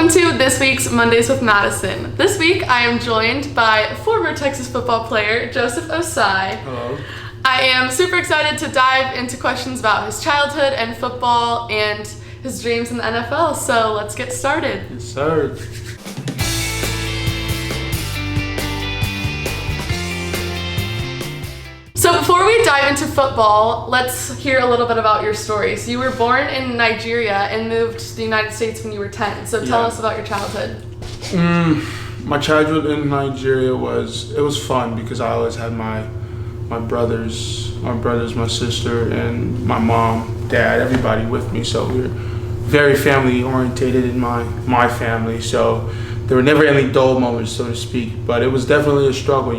Welcome to this week's Mondays with Madison. This week I am joined by former Texas football player Joseph Ossai. Hello. I am super excited to dive into questions about his childhood and football and his dreams in the NFL, so let's get started. Yes, sir. So before we dive into football, let's hear a little bit about your story. So you were born in Nigeria and moved to the United States when you were 10. So tell us about your childhood. My childhood in Nigeria was fun because I always had my brothers, my sister, and my mom, dad, everybody with me. So we were very family orientated in my family. So there were never any dull moments, so to speak. But it was definitely a struggle,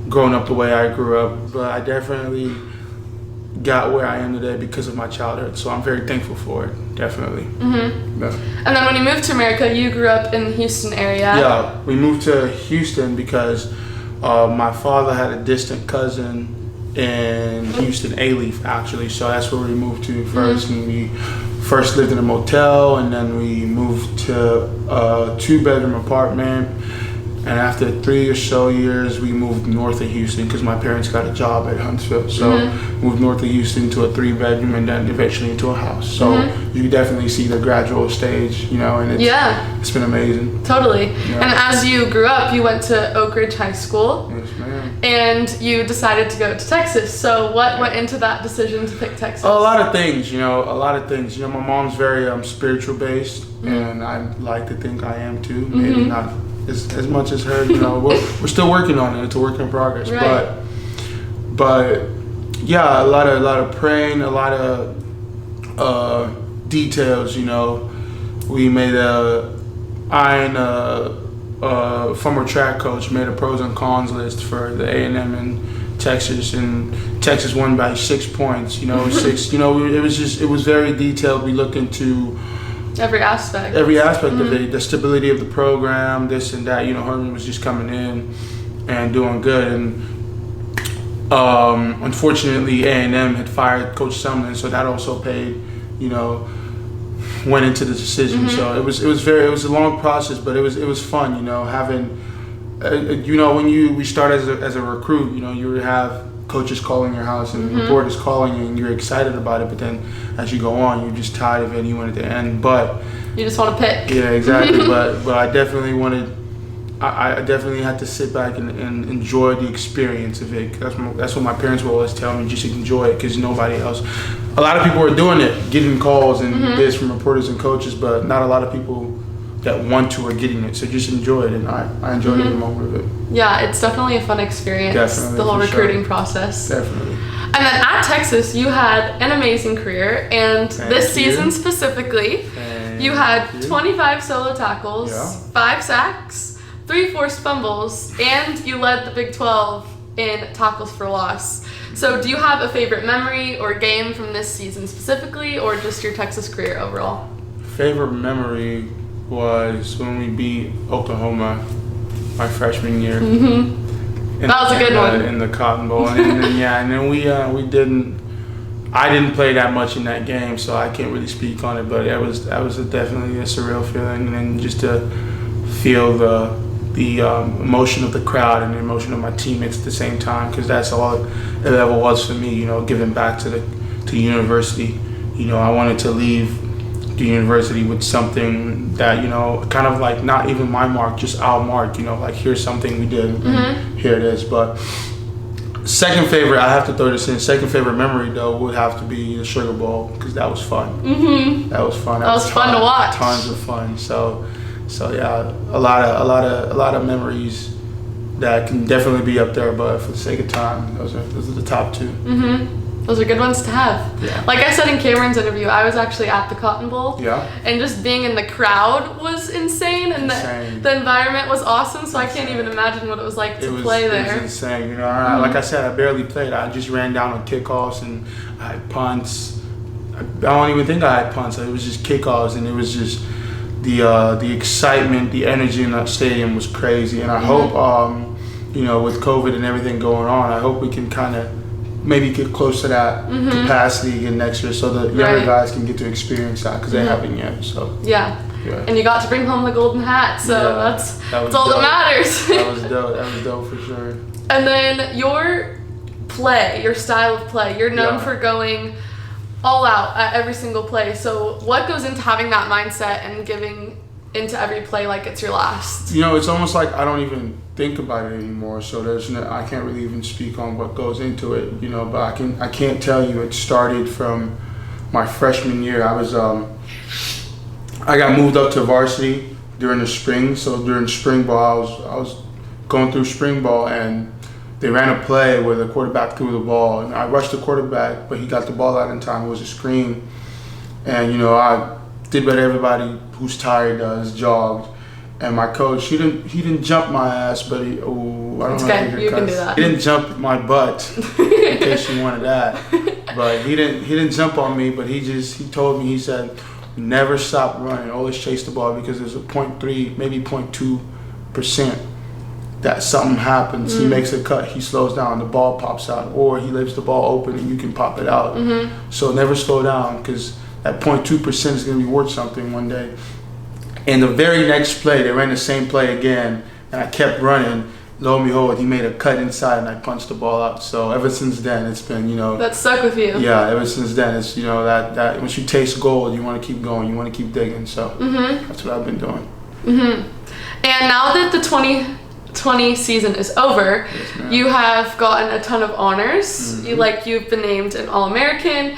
growing up the way I grew up. But I definitely got where I am today because of my childhood. So I'm very thankful for it, definitely. Mm-hmm. Yeah. And then when you moved to America, you grew up in the Houston area. Yeah, we moved to Houston because my father had a distant cousin in Houston, A-Leaf, actually. So that's where we moved to first. And we first lived in a motel, and then we moved to a 2-bedroom apartment. And after 3 or so years, we moved north of Houston because my parents got a job at Huntsville. So moved north of Houston to a 3-bedroom and then eventually into a house. So you definitely see the gradual stage, and it's been amazing. Totally. Yeah. And as you grew up, you went to Oak Ridge High School. Yes, ma'am. And you decided to go to Texas. So what went into that decision to pick Texas? A lot of things. My mom's very spiritual based, and I like to think I am too. Maybe not as much as her. We're still working on it. It's a work in progress. Right. But yeah, a lot of praying, a lot of details. We made former track coach made a pros and cons list for the A&M in Texas, and Texas won by 6 points. 6. It was very detailed. We looked into every aspect of it, the stability of the program, this and that. Herman was just coming in and doing good, and unfortunately A&M had fired Coach Sumlin, so that also went into the decision. So it was a long process, but it was fun. Having when we start as a recruit, you would have coaches calling your house and reporters calling you, and you're excited about it, but then as you go on, you're just tired of it and you want it to end. But you just want to pick. Yeah, exactly. but I definitely had to sit back and enjoy the experience of it. That's what my parents would always tell me, just enjoy it, because nobody else. A lot of people are doing it, getting calls and this from reporters and coaches, but not a lot of people that want to are getting it. So just enjoy it, and I enjoyed every moment of it. Yeah, it's definitely a fun experience. Definitely, the whole recruiting process. Definitely. And then at Texas, you had an amazing career, and this season specifically, you had 25 solo tackles, 5 sacks, 3 forced fumbles, and you led the Big 12 in tackles for loss. So do you have a favorite memory or game from this season specifically, or just your Texas career overall? Favorite memory was when we beat Oklahoma my freshman year. That was a good one. In the Cotton Bowl, and then I didn't play that much in that game, so I can't really speak on it. But that was definitely a surreal feeling, and then just to feel the emotion of the crowd and the emotion of my teammates at the same time, because that's all it ever was for me. Giving back to university. I wanted to leave the university with something that, kind of like not even my mark, just our mark, like here's something we did, and here it is. But second favorite, I have to throw this in, second favorite memory though would have to be the Sugar Bowl, because that was fun. That was fun. That was fun to watch. Tons of fun. So yeah, a lot of memories that can definitely be up there, but for the sake of time, those are the top 2. Those are good ones to have. Yeah. Like I said in Cameron's interview, I was actually at the Cotton Bowl. Yeah. And just being in the crowd was insane, and the environment was awesome, so I can't even imagine what it was like to play there. It was insane. Like I said, I barely played. I just ran down on kickoffs, and I had punts. I don't even think I had punts. It was just kickoffs, and it was just the excitement, the energy in that stadium was crazy. And I hope, with COVID and everything going on, I hope we can kind of maybe get close to that capacity again next year, so the younger guys can get to experience that, because they haven't yet. So yeah. and you got to bring home the golden hat. So that's all that matters. That was dope. That was dope for sure. And then your style of play, you're known for going all out at every single play. So what goes into having that mindset and giving into every play like it's your last? It's almost like I don't even think about it anymore. So I can't really even speak on what goes into it. But I can't tell you. It started from my freshman year. I got moved up to varsity during the spring. So during spring ball, I was going through spring ball, and they ran a play where the quarterback threw the ball, and I rushed the quarterback, but he got the ball out in time. It was a screen, and I did what everybody who's tired does, jogged. And my coach, he didn't jump my ass, but I don't know okay, you can do that. He didn't jump my butt, in case you wanted that. But he didn't jump on me, but he told me, he said, never stop running, always chase the ball, because there's a 0.3, maybe 0.2% that something happens. He makes a cut, he slows down, the ball pops out, or he leaves the ball open and you can pop it out. So never slow down, because that 0.2% is going to be worth something one day. And the very next play, they ran the same play again, and I kept running. Lo and behold, he made a cut inside, and I punched the ball out. So ever since then, it's been, that stuck with you. Yeah, ever since then, it's, that once you taste gold, you want to keep going, you want to keep digging. So that's what I've been doing. And now that the 2020 season is over, you have gotten a ton of honors. You've been named an All-American,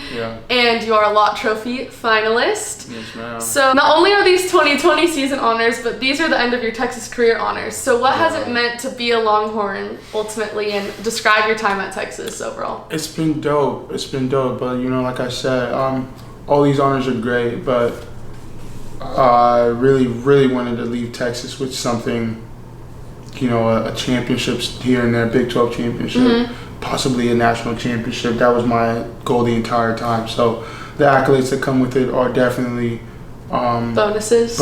and you are a Lott Trophy finalist. Yes, ma'am. So not only are these 2020 season honors, but these are the end of your Texas career honors. So what has it meant to be a Longhorn ultimately, and describe your time at Texas overall? It's been dope. But like I said, all these honors are great, but I really, really wanted to leave Texas with something. A championship here and there, Big 12 championship, possibly a national championship. That was my goal the entire time. So the accolades that come with it are definitely bonuses.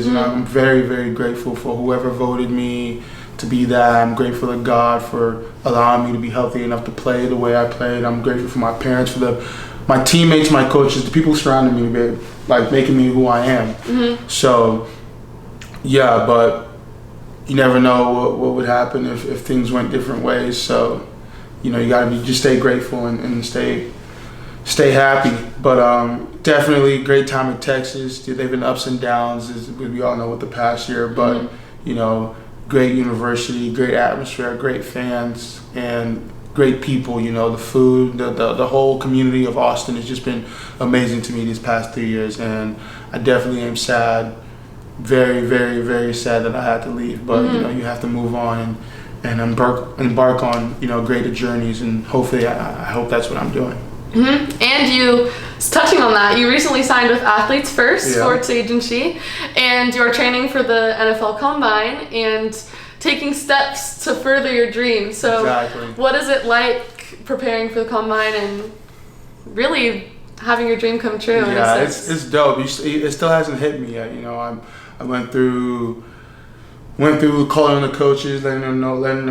And I'm very, very grateful for whoever voted me to be that. I'm grateful to God for allowing me to be healthy enough to play the way I played. I'm grateful for my parents, for my teammates, my coaches, the people surrounding me, making me who I am. So, but you never know what would happen if things went different ways. So, you gotta just stay grateful and stay happy. But definitely great time in Texas. They've been ups and downs, as we all know, with the past year. But great university, great atmosphere, great fans, and great people. The food, the whole community of Austin has just been amazing to me these past 3 years. And I definitely am sad. Very, very, very sad that I had to leave, but you have to move on and embark on greater journeys, and hopefully I hope that's what I'm doing. And touching on that, you recently signed with Athletes First Sports Agency, and you're training for the NFL Combine and taking steps to further your dreams. So what is it like preparing for the Combine and really having your dream come true? Yeah, it's dope. It still hasn't hit me yet. I went through calling the coaches, letting them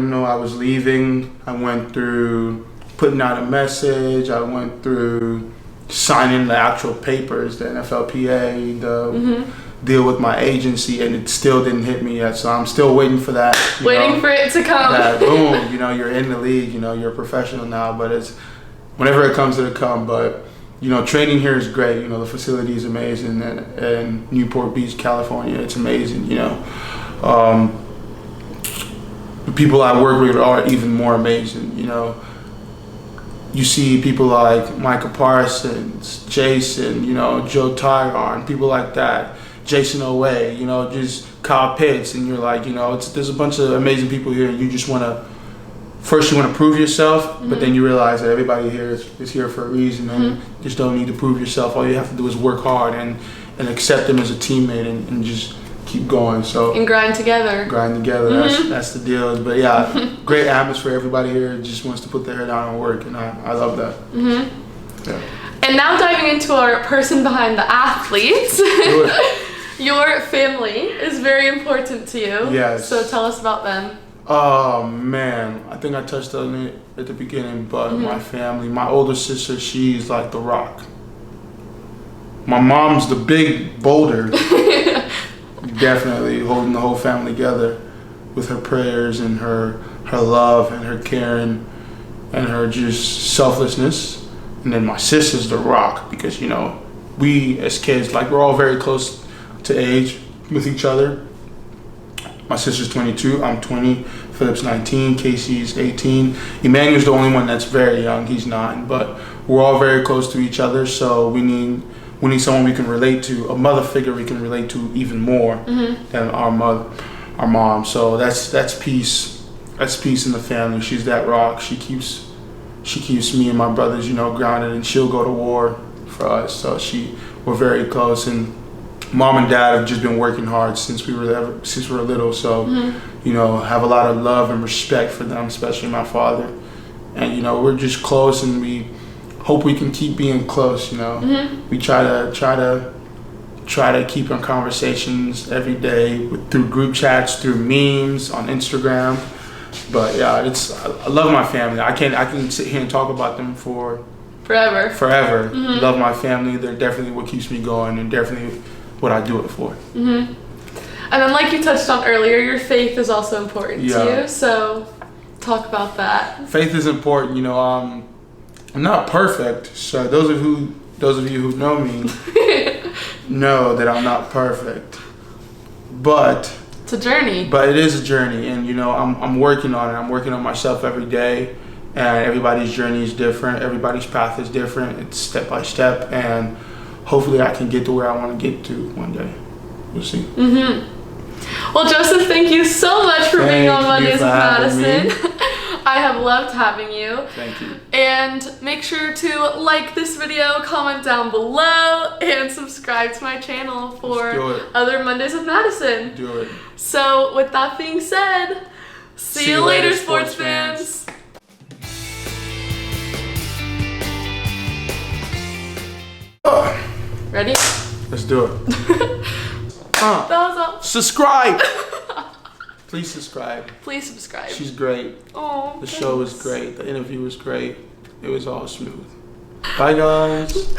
know I was leaving. I went through putting out a message. I went through signing the actual papers, the NFLPA, the deal with my agency, and it still didn't hit me yet. So I'm still waiting for that. Waiting for it to come. That boom, you're in the league. You're a professional now. But it's whenever it comes, it'll come. But training here is great. The facility is amazing, and Newport Beach, California, it's amazing. The people I work with are even more amazing. You see people like Micah Parsons, Jason, Joe Tyron, people like that, Jason Owe, just Kyle Pitts, and you're like, there's a bunch of amazing people here, and you just want to. First, you want to prove yourself, but then you realize that everybody here is here for a reason, and you just don't need to prove yourself. All you have to do is work hard and accept them as a teammate and just keep going. So and grind together. That's the deal. But yeah, great atmosphere. Everybody here just wants to put their head down and work, and I love that. Yeah. And now diving into our person behind the athletes. Your family is very important to you. Yes. So tell us about them. Oh man, I think I touched on it at the beginning, but my family, my older sister, she's like the rock. My mom's the big boulder, definitely holding the whole family together with her prayers and her love and her caring and her just selflessness. And then my sister's the rock, because you know, we as kids, like, we're all very close to age with each other. My sister's 22, I'm 20, Philip's 19, Casey's 18. Emmanuel's the only one that's very young, he's 9, but we're all very close to each other, so we need someone we can relate to, a mother figure we can relate to even more than our mom. So that's peace. That's peace in the family. She's that rock. She keeps me and my brothers, you know, grounded, and she'll go to war for us. So we're very close, and Mom and Dad have just been working hard since we were little. So you know, have a lot of love and respect for them, especially my father. And you know, we're just close, and we hope we can keep being close. You know, we try to keep in conversations every day through group chats, through memes on Instagram. But yeah, I love my family. I can sit here and talk about them forever. Love my family. They're definitely what keeps me going, and definitely what I do it for. And then, like you touched on earlier, your faith is also important to you. So talk about that. Faith is important. You know, I'm not perfect. So those of you who know me know that I'm not perfect. But it's a journey. But it is a journey, and you know, I'm working on it. I'm working on myself every day, and everybody's journey is different. Everybody's path is different. It's step by step, and hopefully I can get to where I want to get to one day. We'll see. Well, Joseph, thank you so much for being on Mondays with Madison. I have loved having you. Thank you. And make sure to like this video, comment down below, and subscribe to my channel for other Mondays with Madison. Do it. So with that being said, see you later, sports fans. Ready? Let's do it. Thumbs up. Subscribe. Please subscribe. Please subscribe. She's great. Oh, the show was great. The interview was great. It was all smooth. Bye, guys.